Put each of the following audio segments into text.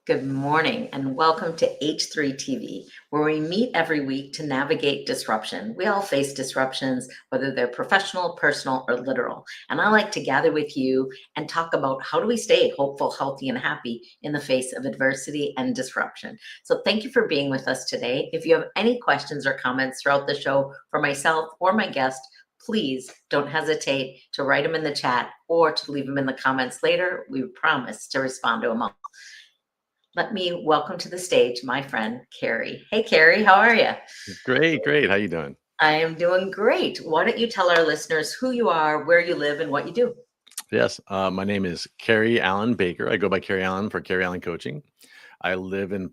Good morning and welcome to H3 TV, where we meet every week to navigate disruption. We all face disruptions, whether they're professional, personal, or literal. And I like to gather with you and talk about how do we stay hopeful, healthy, and happy in the face of adversity and disruption. So thank you for being with us today. If you have any questions or comments throughout the show for myself or my guest, please don't hesitate to write them in the chat or to leave them in the comments later. We promise to respond to them all. Let me welcome to the stage my friend, Cary. Hey, Cary, how are you? Great. How you doing? I am doing great. Why don't you tell our listeners who you are, where you live, and what you do? Yes, my name is Cary Alan Bakker. I go by Cary Alan for Cary Alan Coaching. I live in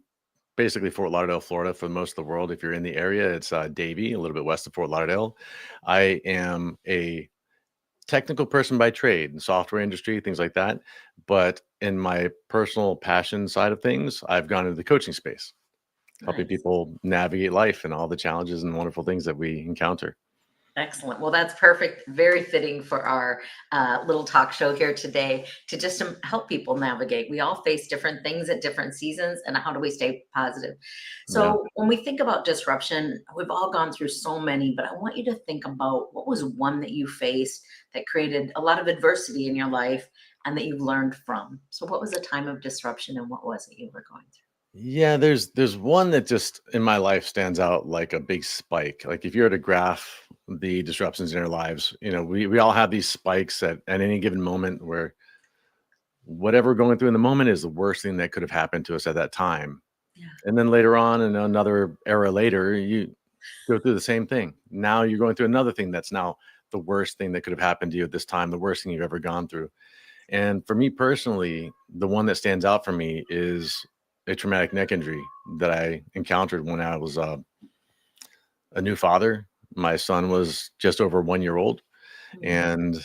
basically Fort Lauderdale, Florida for most of the world. If you're in the area, it's Davie, a little bit west of Fort Lauderdale. I am a technical person by trade in software industry, things like that. But in my personal passion side of things, I've gone into the coaching space, helping Nice. people navigate life and all the challenges and wonderful things that we encounter. Excellent. Well, that's perfect. Very fitting for our little talk show here today to just help people navigate. We all face different things at different seasons, and how do we stay positive? Yeah. So, when we think about disruption, we've all gone through so many, but I want you to think about what was one that you faced that created a lot of adversity in your life and that you've learned from. So, what was a time of disruption and what was it you were going through? Yeah, there's one that just in my life stands out like a big spike. Like if you were to graph the disruptions in our lives, we all have these spikes at any given moment where whatever we're going through in the moment is the worst thing that could have happened to us at that time. Yeah. And then later on, in another era later, you go through the same thing. Now you're going through another thing that's now the worst thing that could have happened to you at this time, the worst thing you've ever gone through. And for me personally, the one that stands out for me is a traumatic neck injury that I encountered when I was a new father. My son was just over 1 year old, and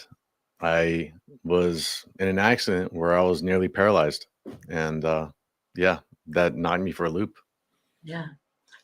I was in an accident where I was nearly paralyzed. And yeah, that knocked me for a loop. Yeah.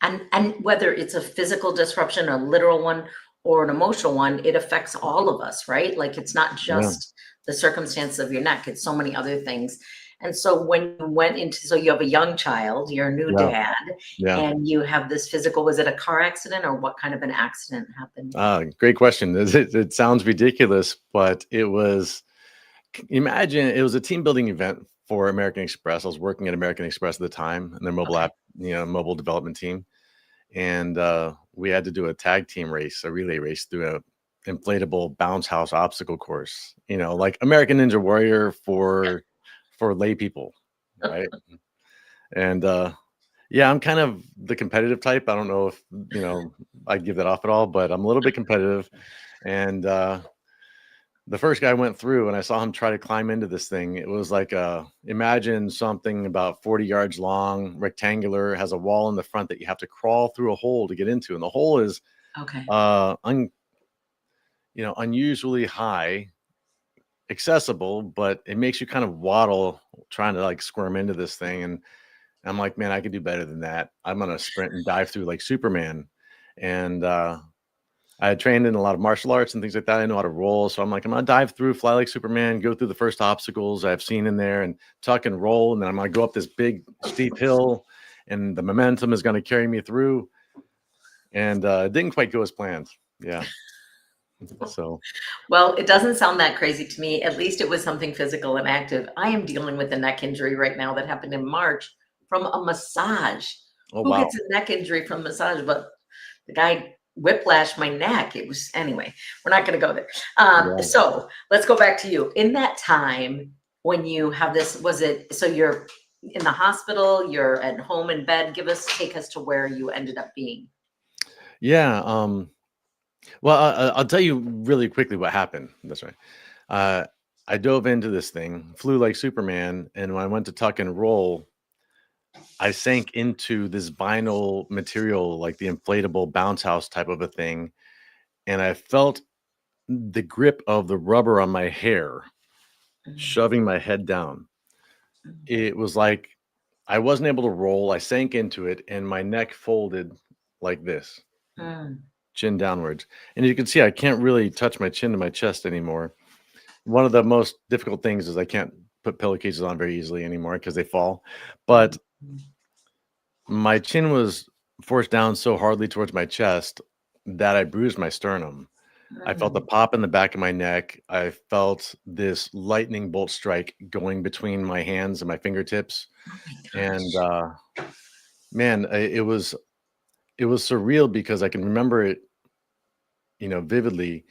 And whether it's a physical disruption, a literal one, or an emotional one, it affects all of us, right? Like it's not Yeah. just the circumstances of your neck, it's so many other things. And so when you went into, so you have a young child, you're a new Yeah. dad, Yeah. and you have this physical, was it a car accident or what kind of an accident happened? Great question. It sounds ridiculous, but imagine it was a team building event for American Express. I was working at American Express at the time and their mobile Okay. app, mobile development team. And we had to do a tag team race, a relay race through a inflatable bounce house obstacle course, like American Ninja Warrior for lay people, right? And yeah, I'm kind of the competitive type. I don't know if I give that off at all, but I'm a little bit competitive. And the first guy went through and I saw him try to climb into this thing. It was like imagine something about 40 yards long, rectangular, has a wall in the front that you have to crawl through a hole to get into. And the hole is Okay. unusually high, accessible, but it makes you kind of waddle trying to like squirm into this thing. And I'm like, man, I could do better than that. I'm gonna sprint and dive through like Superman. And I had trained in a lot of martial arts and things like that. I know how to roll. So I'm like, I'm going to dive through, fly like Superman, go through the first obstacles I've seen in there and tuck and roll. And then I'm going to go up this big steep hill and the momentum is going to carry me through. And it didn't quite go as planned. Yeah. So, Well, it doesn't sound that crazy to me. At least it was something physical and active. I am dealing with a neck injury right now that happened in March from a massage. oh, Who wow. gets a neck injury from massage? But the guy whiplashed my neck. It was, anyway, we're not going to go there. Yeah. So let's go back to you. In that time when you have this, was it, so you're in the hospital, you're at home in bed, take us to where you ended up being. Yeah. Well, I'll tell you really quickly what happened. That's right. I dove into this thing, flew like Superman. And when I went to tuck and roll, I sank into this vinyl material, like the inflatable bounce house type of a thing. And I felt the grip of the rubber on my hair shoving my head down. It was like I wasn't able to roll. I sank into it and my neck folded like this, Mm. chin downwards. And you can see I can't really touch my chin to my chest anymore. One of the most difficult things is I can't put pillowcases on very easily anymore because they fall. But my chin was forced down so hardly towards my chest that I bruised my sternum. I felt the Mm. pop in the back of my neck. I felt this lightning bolt strike going between my hands and my fingertips. Oh my And gosh. man, it was surreal because I can remember it, vividly.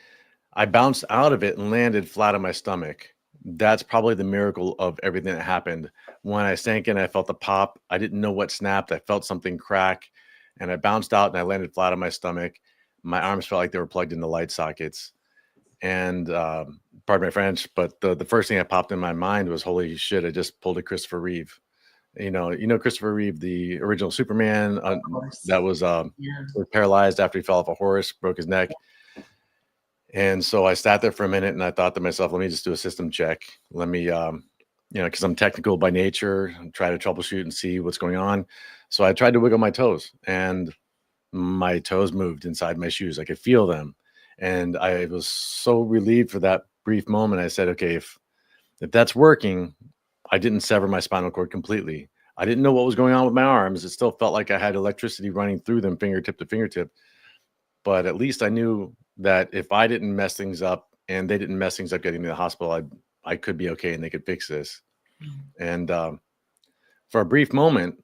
I bounced out of it and landed flat on my stomach. That's probably the miracle of everything that happened. When I sank in, I felt the pop. I didn't know what snapped. I felt something crack, and I bounced out and I landed flat on my stomach. My arms felt like they were plugged into light sockets. And pardon my French, but the first thing that popped in my mind was, "Holy shit! I just pulled a Christopher Reeve." Christopher Reeve, the original Superman, Of course. that Yeah. was paralyzed after he fell off a horse, broke his neck. And so I sat there for a minute and I thought to myself, let me just do a system check. Let me, because I'm technical by nature, try to troubleshoot and see what's going on. So I tried to wiggle my toes and my toes moved inside my shoes. I could feel them. And I was so relieved for that brief moment. I said, okay, if that's working, I didn't sever my spinal cord completely. I didn't know what was going on with my arms. It still felt like I had electricity running through them fingertip to fingertip. But at least I knew that if I didn't mess things up and they didn't mess things up getting me to the hospital, I could be okay and they could fix this. And for a brief moment,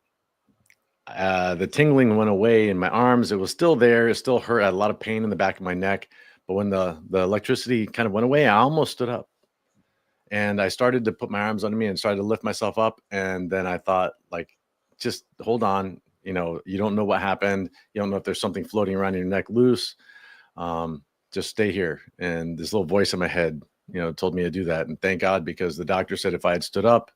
the tingling went away in my arms. It was still there. It still hurt. I had a lot of pain in the back of my neck. But when the electricity kind of went away, I almost stood up. And I started to put my arms under me and started to lift myself up. And then I thought, like, just hold on. You don't know what happened. You don't know if there's something floating around your neck loose. Just stay here. And this little voice in my head, told me to do that. And thank God, because the doctor said if I had stood up,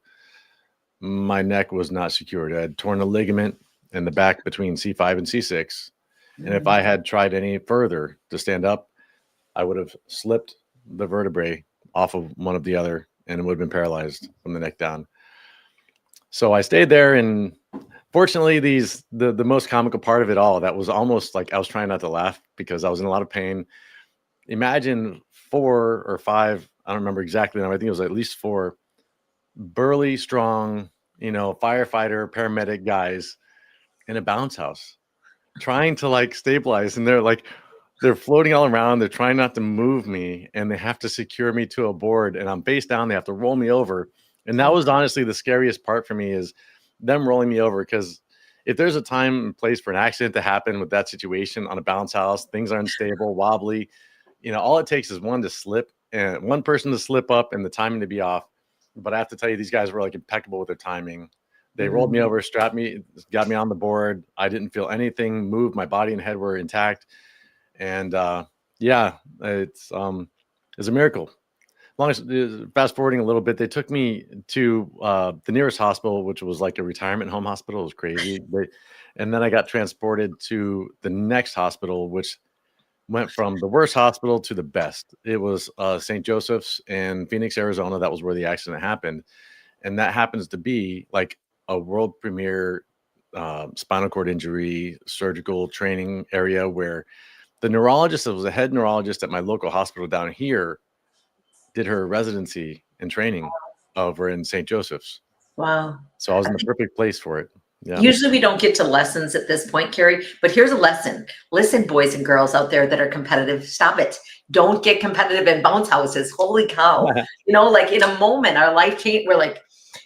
my neck was not secured. I had torn a ligament in the back between C5 and C6. And if I had tried any further to stand up, I would have slipped the vertebrae off of one of the other and it would have been paralyzed from the neck down. So I stayed there, and fortunately, the most comical part of it all, that was almost like I was trying not to laugh because I was in a lot of pain. Imagine 4 or 5, I don't remember exactly now, I think it was at least 4 burly, strong, firefighter, paramedic guys in a bounce house trying to like stabilize, and they're floating all around. They're trying not to move me, and they have to secure me to a board, and I'm face down. They have to roll me over. And that was honestly the scariest part for me, is them rolling me over. Because if there's a time and place for an accident to happen with that situation on a bounce house, things are unstable, wobbly, all it takes is one person to slip up and the timing to be off. But I have to tell you, these guys were like impeccable with their timing. They rolled me over, strapped me, got me on the board. I didn't feel anything move. My body and head were intact. And yeah, it's a miracle. Long as fast forwarding a little bit, they took me to the nearest hospital, which was like a retirement home hospital. It was crazy. And then I got transported to the next hospital, which went from the worst hospital to the best. It was St. Joseph's in Phoenix, Arizona. That was where the accident happened. And that happens to be like a world premiere spinal cord injury surgical training area, where the neurologist that was the head neurologist at my local hospital down here did her residency and training over in St. Joseph's. Wow. So I was in the perfect place for it. Yeah. Usually we don't get to lessons at this point, Cary, but here's a lesson. Listen, boys and girls out there that are competitive, stop it. Don't get competitive in bounce houses. Holy cow. Like in a moment, our life changed. We're like,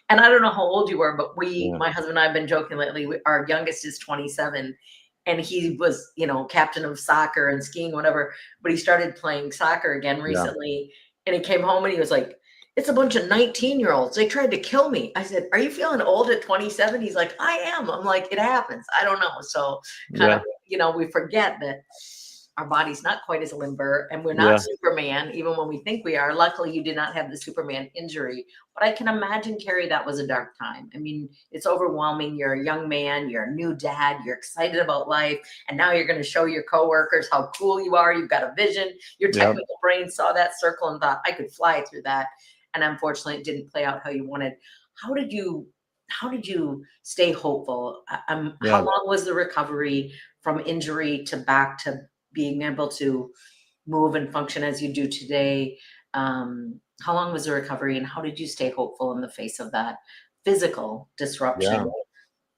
and I don't know how old you were, but my husband and I have been joking lately. Our youngest is 27, and he was, captain of soccer and skiing, whatever, but he started playing soccer again recently. And he came home and he was like, it's a bunch of 19-year-olds. They tried to kill me. I said, are you feeling old at 27? He's like, I am. I'm like, it happens. I don't know. So kind of, we forget that our body's not quite as limber, and we're not Superman, even when we think we are. Luckily, you did not have the Superman injury. But I can imagine, Cary, that was a dark time. I mean, it's overwhelming. You're a young man. You're a new dad. You're excited about life. And now you're going to show your coworkers how cool you are. You've got a vision. Your technical brain saw that circle and thought, I could fly through that. And unfortunately, it didn't play out how you wanted. How did you stay hopeful? How long was the recovery from injury to back to being able to move and function as you do today? How long was the recovery, and how did you stay hopeful in the face of that physical Yeah. disruption?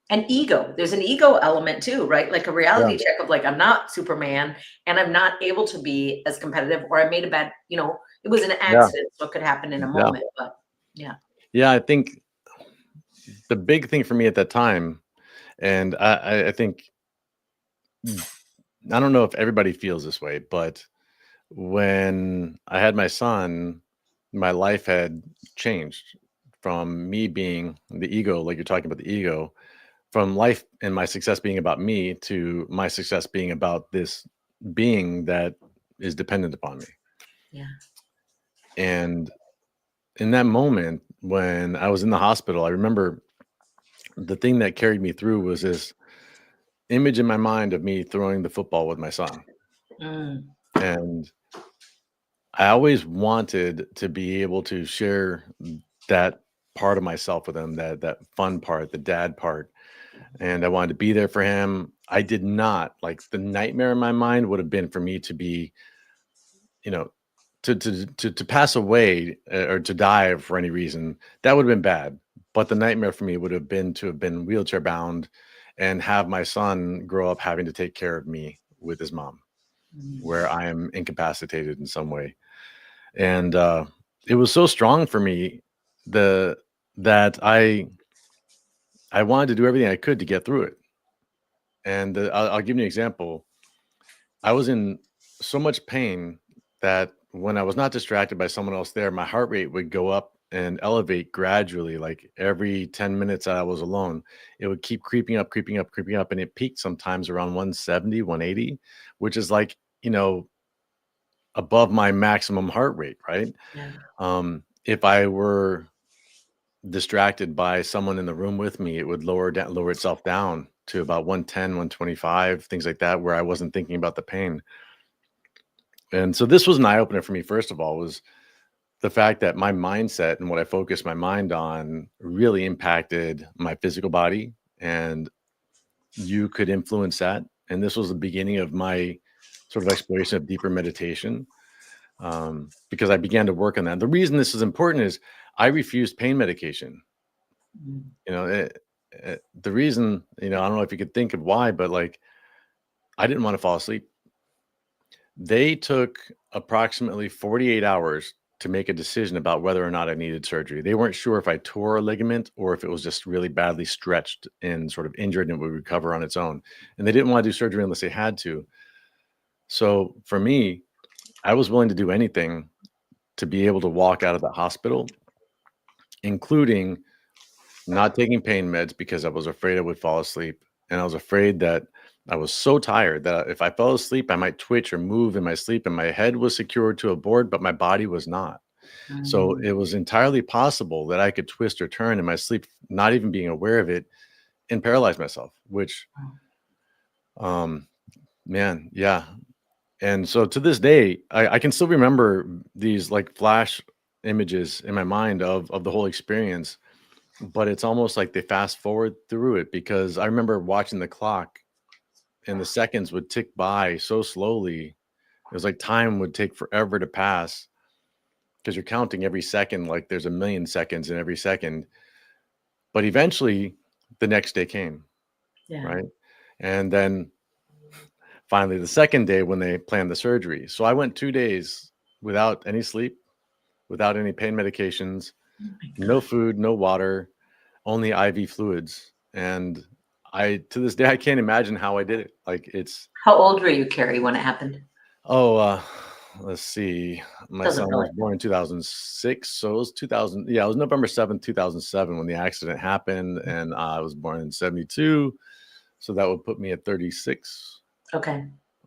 And ego, there's an ego element too, right? Like a Yeah. reality check of like, I'm not Superman and I'm not able to be as competitive, or I made a bad, it was an Yeah. accident, so it could happen in a Yeah. moment, but yeah. Yeah. I think the big thing for me at that time, and I think, I don't know if everybody feels this way, but when I had my son, my life had changed from me being the ego, like you're talking about the ego, from life and my success being about me to my success being about this being that is dependent upon me. Yeah. And in that moment, when I was in the hospital, I remember the thing that carried me through was this image in my mind of me throwing the football with my son. Mm, And I always wanted to be able to share that part of myself with him, that fun part, the dad part. And I wanted to be there for him. I did not like the nightmare in my mind would have been for me to be, you know, to pass away or to die for any reason. That would have been bad. But the nightmare for me would have been to have been wheelchair bound and have my son grow up having to take care of me with his mom, mm, where I am incapacitated in some way. And it was so strong for me the that I wanted to do everything I could to get through it. And I'll give you an example. I was in so much pain that when I was not distracted by someone else there, my heart rate would go up and elevate gradually. Like every 10 minutes that I was alone, it would keep creeping up, creeping up, creeping up. And it peaked sometimes around 170, 180, which is like, above my maximum heart rate, right? yeah. If I were distracted by someone in the room with me, it would lower itself down to about 110, 125, things like that, where I wasn't thinking about the pain. And so this was an eye opener for me, first of all, was the fact that my mindset and what I focused my mind on really impacted my physical body, and you could influence that. And this was the beginning of my sort of exploration of deeper meditation, because I began to work on that. The reason this is important is I refused pain medication. Mm, You know, the reason, I don't know if you could think of why, but like I didn't want to fall asleep. They took approximately 48 hours to make a decision about whether or not I needed surgery. They weren't sure if I tore a ligament or if it was just really badly stretched and sort of injured and would recover on its own. And they didn't want to do surgery unless they had to. So for me, I was willing to do anything to be able to walk out of the hospital, including not taking pain meds because I was afraid I would fall asleep. And I was afraid that I was so tired that if I fell asleep, I might twitch or move in my sleep, and my head was secured to a board, but my body was not. So mm, it was entirely possible that I could twist or turn in my sleep, not even being aware of it, and paralyze myself, which, mm, um, man, yeah. And so to this day, I can still remember these like flash images in my mind of the whole experience, but it's almost like they fast forward through it because I remember watching the clock and the seconds would tick by so slowly. It was like time would take forever to pass because you're counting every second like there's a million seconds in every second. But eventually, the next day came, yeah. right? And then finally, the second day when they planned the surgery. So I went 2 days without any sleep, without any pain medications, Oh my no God. food, no water, only IV fluids. And to this day, I can't imagine how I did it. Like How old were you, Carrie, when it happened? oh, let's see. My Doesn't son really. was born in 2006. So it was 2000. Yeah, it was November 7th, 2007 when the accident happened. And I was born in 72. So that would put me at 36, Okay.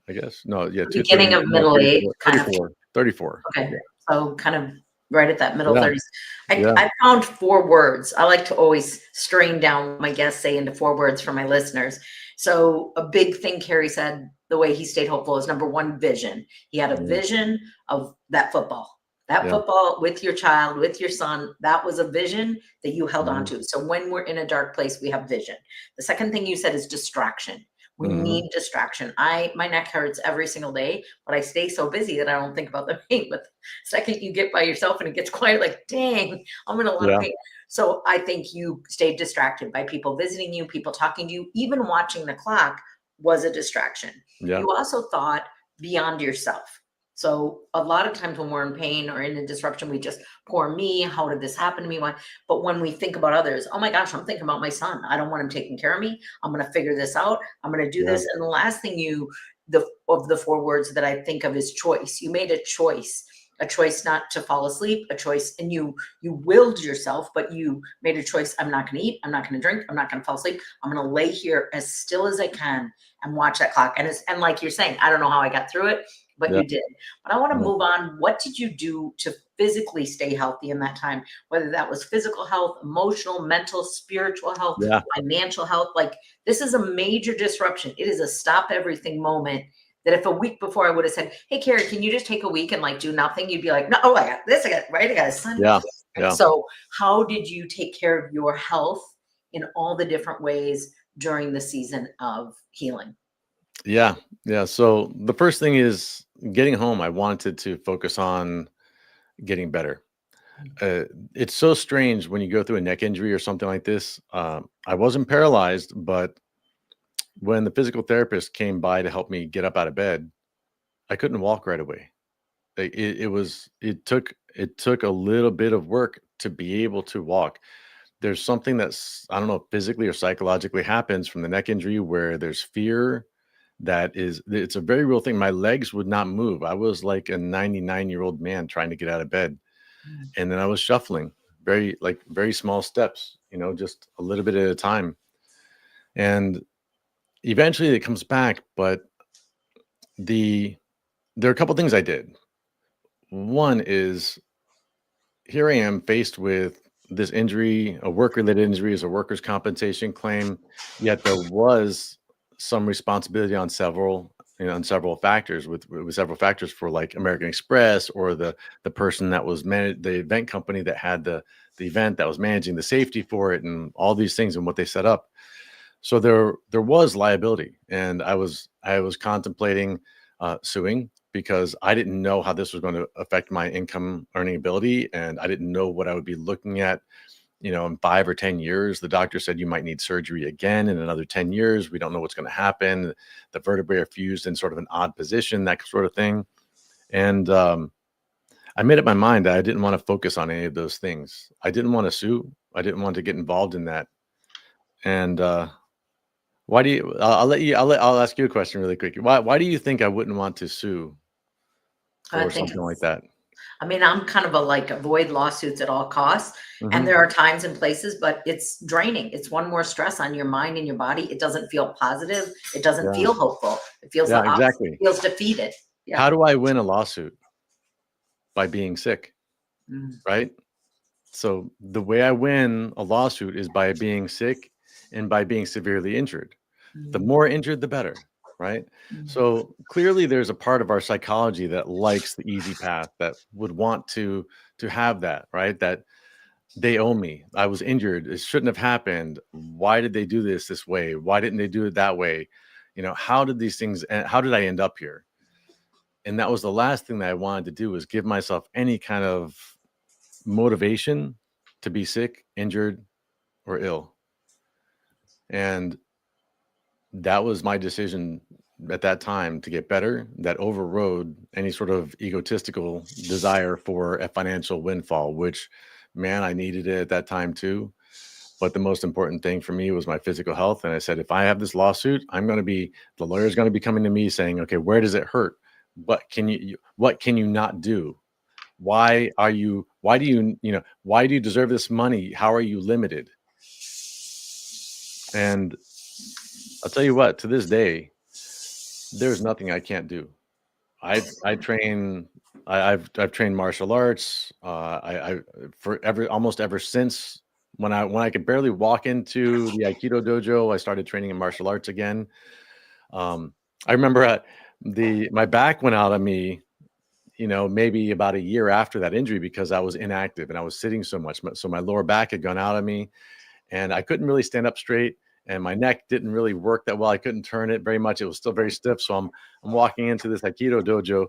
I guess. No, yeah, Beginning of no, middle age, 34, kind of. 34, 34. Okay. Yeah. So kind of right at that middle Yeah. 30s. I, Yeah. I found 4 words. I like to always strain down what my guests say into 4 words for my listeners. So a big thing Carrie said, the way he stayed hopeful, is number one, vision. He had a Yeah. vision of that football. That Yeah. football with your child, with your son, that was a vision that you held on Mhm. to. So when we're in a dark place, we have vision. The second thing you said is distraction. We need distraction. My neck hurts every single day, but I stay so busy that I don't think about the pain. But the second you get by yourself and it gets quiet, like, dang, I'm in a lot of Yeah. pain. So I think you stayed distracted by people visiting you, people talking to you, even watching the clock was a distraction. Yeah. You also thought beyond yourself. So a lot of times when we're in pain or in a disruption, we just, poor me, how did this happen to me? Why? But when we think about others, oh my gosh, I'm thinking about my son. I don't want him taking care of me. I'm going to figure this out. I'm going to do Yeah. this. And the last thing of the four words that I think of is choice. You made a choice not to fall asleep, a choice, and you willed yourself, but you made a choice. I'm not going to eat. I'm not going to drink. I'm not going to fall asleep. I'm going to lay here as still as I can and watch that clock. And like you're saying, I don't know how I got through it, but Yeah. you did. But I want to Yeah. move on. What did you do to physically stay healthy in that time? Whether that was physical health, emotional, mental, spiritual health, Yeah. financial health. Like, this is a major disruption. It is a stop everything moment that if a week before I would have said, hey, Cary, can you just take a week and like do nothing? You'd be like, no, oh, I got this, I got right, I got a son. Yeah. And Yeah. so how did you take care of your health in all the different ways during the season of healing? Yeah. Yeah. So the first thing is getting home. I wanted to focus on getting better. Uh, it's so strange when you go through a neck injury or something like this. I wasn't paralyzed, but when the physical therapist came by to help me get up out of bed, I couldn't walk right away. It took a little bit of work to be able to walk. There's something that's, I don't know, physically or psychologically happens from the neck injury where there's fear. It's a very real thing. My legs would not move. I was like a 99-year-old man trying to get out of bed. Mm. And then I was shuffling very small steps, just a little bit at a time. And eventually it comes back, but there are a couple things I did. One is, here I am faced with this injury. A work-related injury is a workers' compensation claim, yet there was some responsibility on several factors, with several factors for like American Express, or the person that was the event company that had the event, that was managing the safety for it, and all these things and what they set up. So there was liability, and I was contemplating suing, because I didn't know how this was going to affect my income earning ability, and I didn't know what I would be looking at, in 5 or 10 years. The doctor said you might need surgery again in another 10 years. We don't know what's going to happen. The vertebrae are fused in sort of an odd position, that sort of thing. And I made up my mind that I didn't want to focus on any of those things. I didn't want to sue. I didn't want to get involved in that. And why do you? I'll ask you a question really quick. Why do you think I wouldn't want to sue I for think something like that? I mean, I'm kind of a like avoid lawsuits at all costs. And Hmm. there are times and places, but it's draining. It's one more stress on your mind and your body. It doesn't feel positive. It doesn't Yeah. feel hopeful. It feels the Yeah, opposite. exactly. It feels defeated. Yeah. How do I win a lawsuit? By being sick, Mm, right? So the way I win a lawsuit is by being sick and by being severely injured. The mm, more injured, the better, right? mm, So clearly there's a part of our psychology that likes the easy path, that would want to have that, right? That they owe me. I was injured. It shouldn't have happened. Why did they do this way? Why didn't they do it that way? How did these things, how did I end up here? And that was the last thing that I wanted to do, was give myself any kind of motivation to be sick, injured, or ill. And that was my decision at that time, to get better, that overrode any sort of egotistical desire for a financial windfall, which, man, I needed it at that time too. But the most important thing for me was my physical health. And I said, if I have this lawsuit, the lawyer's going to be coming to me saying, okay, where does it hurt? What can you not do? Why do you deserve this money? How are you limited? And I'll tell you what, to this day, there's nothing I can't do. I train. I've trained martial arts. I forever, almost ever since when I could barely walk into the Aikido dojo, I started training in martial arts again. Um, I remember my back went out on me, maybe about a year after that injury, because I was inactive and I was sitting so much. So my lower back had gone out on me, and I couldn't really stand up straight. and my neck didn't really work that well. I couldn't turn it very much. It was still very stiff. So I'm walking into this Aikido dojo,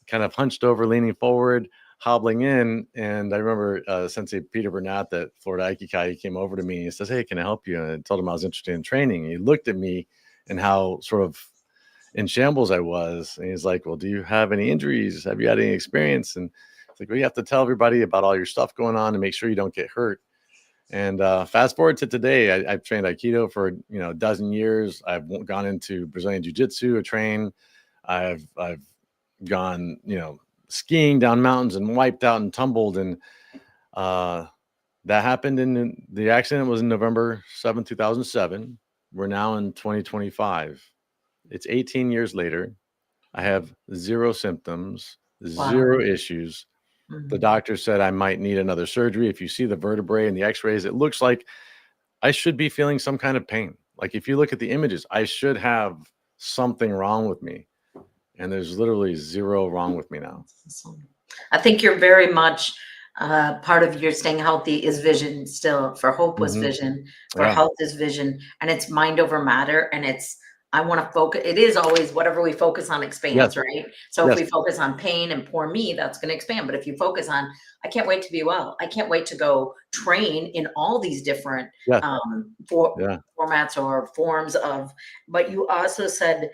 kind of hunched over, leaning forward, hobbling in. And I remember Sensei Peter Burnett at Florida Aikikai, he came over to me and he says, "Hey, can I help you?" And I told him I was interested in training. And he looked at me and how sort of in shambles I was. And he's like, "Well, do you have any injuries? Have you had any experience?" And it's like, "Well, you have to tell everybody about all your stuff going on and make sure you don't get hurt." And fast forward to today, I've trained Aikido for a dozen years. I've gone into Brazilian Jiu-Jitsu to train. I've gone skiing down mountains and wiped out and tumbled, and uh, that happened in the accident was in November 7th, 2007. We're now in 2025. It's 18 years later. I have zero symptoms, Wow. zero issues. The doctor said I might need another surgery. If you see the vertebrae and the x-rays, it looks like I should be feeling some kind of pain. Like if you look at the images, I should have something wrong with me. And there's literally zero wrong with me now. I think you're very much part of your staying healthy is vision still. For hope was vision, for Yeah. health is vision, and it's mind over matter. And it's, I want to focus. It is always whatever we focus on expands, Yes. right? So if Yes. we focus on pain and poor me, that's going to expand. But if you focus on, I can't wait to be well. I can't wait to go train in all these different Yes. Yeah. formats or forms of. But you also said,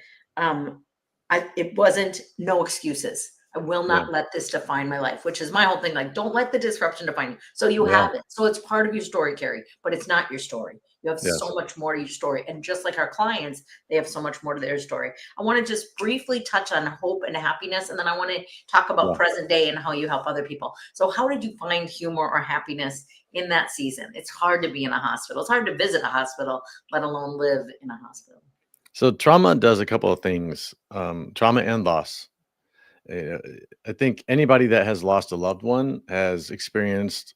it wasn't no excuses. I will Yeah. not let this define my life, which is my whole thing. Like, don't let the disruption define you. So you Yeah. have it. So it's part of your story, Cary, but it's not your story. You have Yes. so much more to your story. And just like our clients, they have so much more to their story. I want to just briefly touch on hope and happiness. And then I want to talk about Yeah. present day and how you help other people. So how did you find humor or happiness in that season? It's hard to be in a hospital. It's hard to visit a hospital, let alone live in a hospital. So trauma does a couple of things, trauma and loss. I think anybody that has lost a loved one has experienced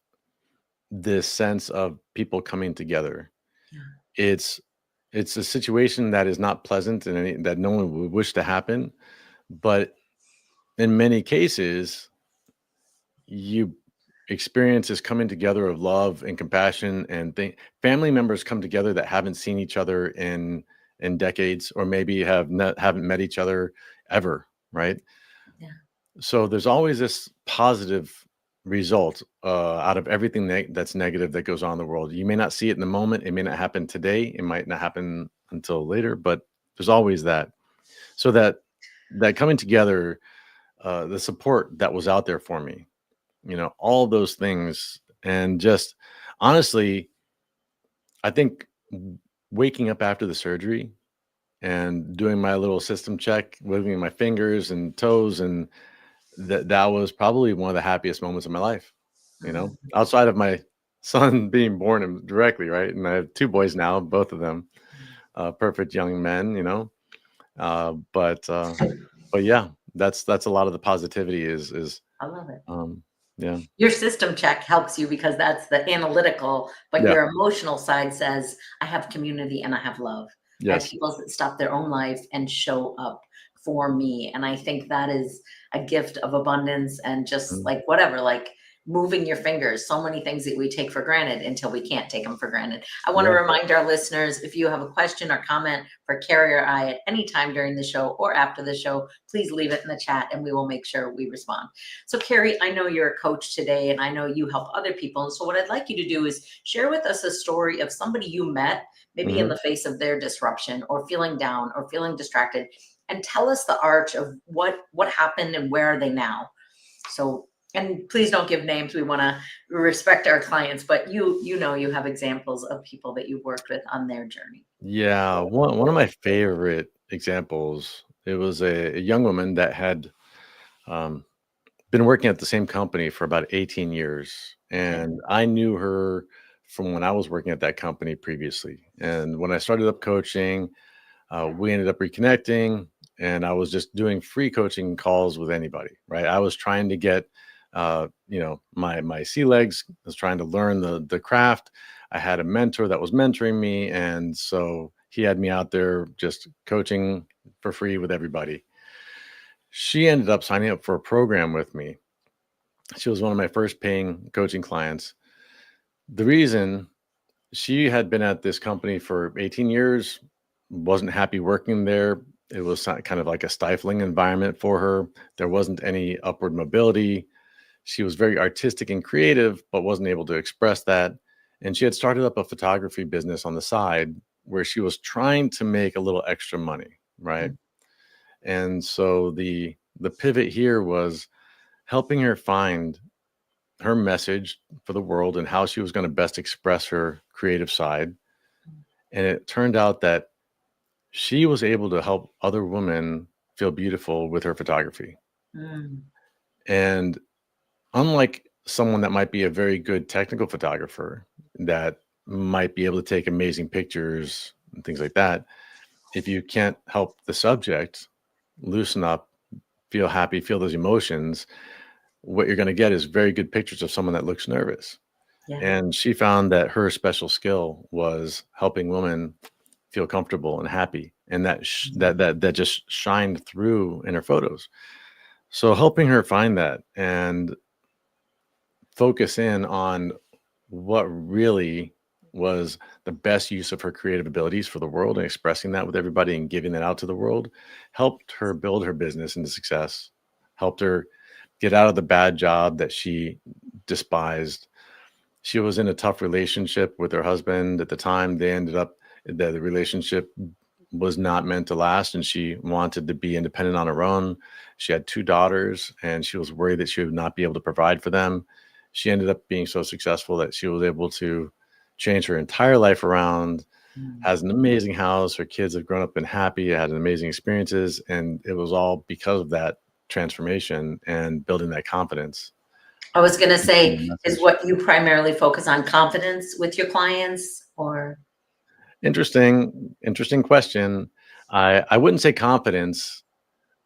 this sense of people coming together. Yeah. It's a situation that is not pleasant and that no one would wish to happen, but in many cases, you experience this coming together of love and compassion, and family members come together that haven't seen each other in decades, or maybe haven't met each other ever, right? Yeah. So there's always this positive result out of everything that's negative that goes on in the world. You may not see it in the moment. It may not happen today. It might not happen until later, but there's always that. So that coming together, the support that was out there for me, all those things. And just honestly, I think waking up after the surgery and doing my little system check, wiggling my fingers and toes, and that was probably one of the happiest moments of my life, outside of my son being born directly, right? And I have two boys now, both of them perfect young men, but yeah, that's a lot of the positivity is I love it. yeah. Your system check helps you because that's the analytical, but Yeah. your emotional side says, I have community and I have love. I have Yes. people that stop their own life and show up for me. And I think that is a gift of abundance and just Mhm. like whatever, like moving your fingers, so many things that we take for granted until we can't take them for granted. I want to Yeah. remind our listeners, if you have a question or comment for Cary or I at any time during the show or after the show, please leave it in the chat and we will make sure we respond. So Cary, I know you're a coach today and I know you help other people. And so what I'd like you to do is share with us a story of somebody you met, maybe in Mhm. the face of their disruption or feeling down or feeling distracted, and tell us the arch of what happened and where are they now. So, and please don't give names. We want to respect our clients, but you have examples of people that you've worked with on their journey. Yeah, one of my favorite examples, it was a young woman that had um, been working at the same company for about 18 years. Okay. And I knew her from when I was working at that company previously. And when I started up coaching, we ended up reconnecting, and I was just doing free coaching calls with anybody, right? I was trying to get, my sea legs. I was trying to learn the craft. I had a mentor that was mentoring me, and so he had me out there just coaching for free with everybody. She ended up signing up for a program with me. She was one of my first paying coaching clients. The reason she had been at this company for 18 years, wasn't happy working there. It was kind of like a stifling environment for her. There wasn't any upward mobility. She was very artistic and creative, but wasn't able to express that. And she had started up a photography business on the side where she was trying to make a little extra money, right? Mm, And so the pivot here was helping her find her message for the world and how she was going to best express her creative side. And it turned out that she was able to help other women feel beautiful with her photography. mm, And unlike someone that might be a very good technical photographer that might be able to take amazing pictures and things like that, if you can't help the subject loosen up, feel happy, feel those emotions, what you're going to get is very good pictures of someone that looks nervous. yeah. And she found that her special skill was helping women feel comfortable and happy, and that just shined through in her photos. So helping her find that and focus in on what really was the best use of her creative abilities for the world and expressing that with everybody and giving that out to the world helped her build her business into success, helped her get out of the bad job that she despised. She was in a tough relationship with her husband at the time. They ended up the relationship was not meant to last, and she wanted to be independent on her own. She had 2 daughters, and she was worried that she would not be able to provide for them. She ended up being so successful that she was able to change her entire life around, Mm. has an amazing house. Her kids have grown up and happy, had amazing experiences, and it was all because of that transformation and building that confidence. I was gonna say, is Message. what you primarily focus on confidence with your clients or? Interesting question. I wouldn't say confidence.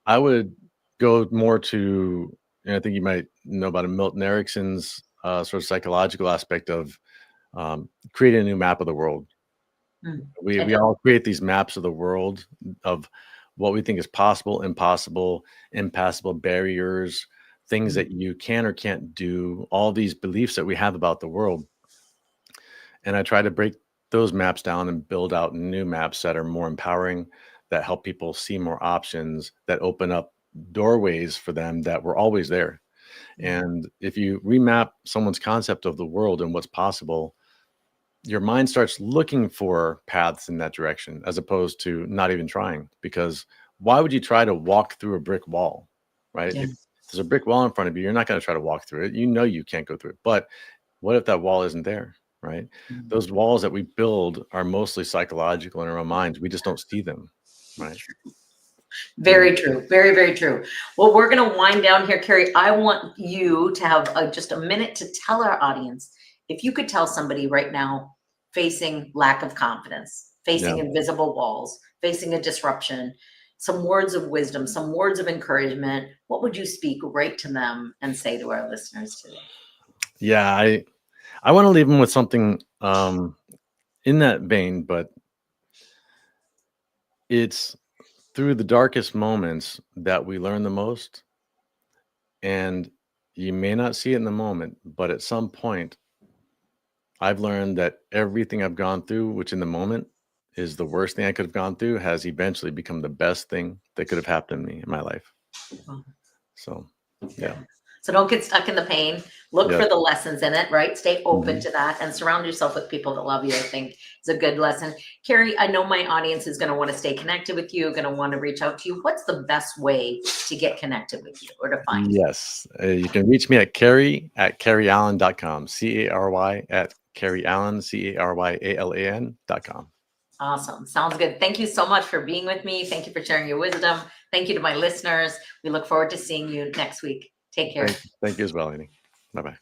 I would go more to, and I think you might know about Milton Erickson's sort of psychological aspect of creating a new map of the world. Mm, We I we don't. all create these maps of the world of what we think is possible, impossible, impassable barriers, things Mm, that you can or can't do, all these beliefs that we have about the world. And I try to break those maps down and build out new maps that are more empowering, that help people see more options, that open up doorways for them that were always there. yeah, And if you remap someone's concept of the world and what's possible, your mind starts looking for paths in that direction as opposed to not even trying. Because why would you try to walk through a brick wall, right? yeah. If there's a brick wall in front of you, you're not going to try to walk through it. You know you can't go through it. But what if that wall isn't there, right? Mm. Those walls that we build are mostly psychological in our own minds. We just don't see them, right? Yeah. Very true. Very, very true. Well, we're going to wind down here, Cary. I want you to have just a minute to tell our audience if you could tell somebody right now facing lack of confidence, Yeah. facing invisible walls, facing a disruption, some words of wisdom, some words of encouragement, what would you speak right to them and say to our listeners today? Yeah. I want to leave them with something in that vein, but it's through the darkest moments that we learn the most. And you may not see it in the moment, but at some point, I've learned that everything I've gone through, which in the moment is the worst thing I could have gone through, has eventually become the best thing that could have happened to me in my life. Well, So, yeah. good. So don't get stuck in the pain. Look Yes. for the lessons in it, right? Stay open Mhm. to that and surround yourself with people that love you. I think is a good lesson. Cary, I know my audience is going to want to stay connected with you, going to want to reach out to you. What's the best way to get connected with you or to find you? Yes. You can reach me at Cary at CaryAlan.com. CARY at Cary Allen, CaryAlan.com. Awesome. Sounds good. Thank you so much for being with me. Thank you for sharing your wisdom. Thank you to my listeners. We look forward to seeing you next week. Take care. Thank you as well, Annie. Bye bye.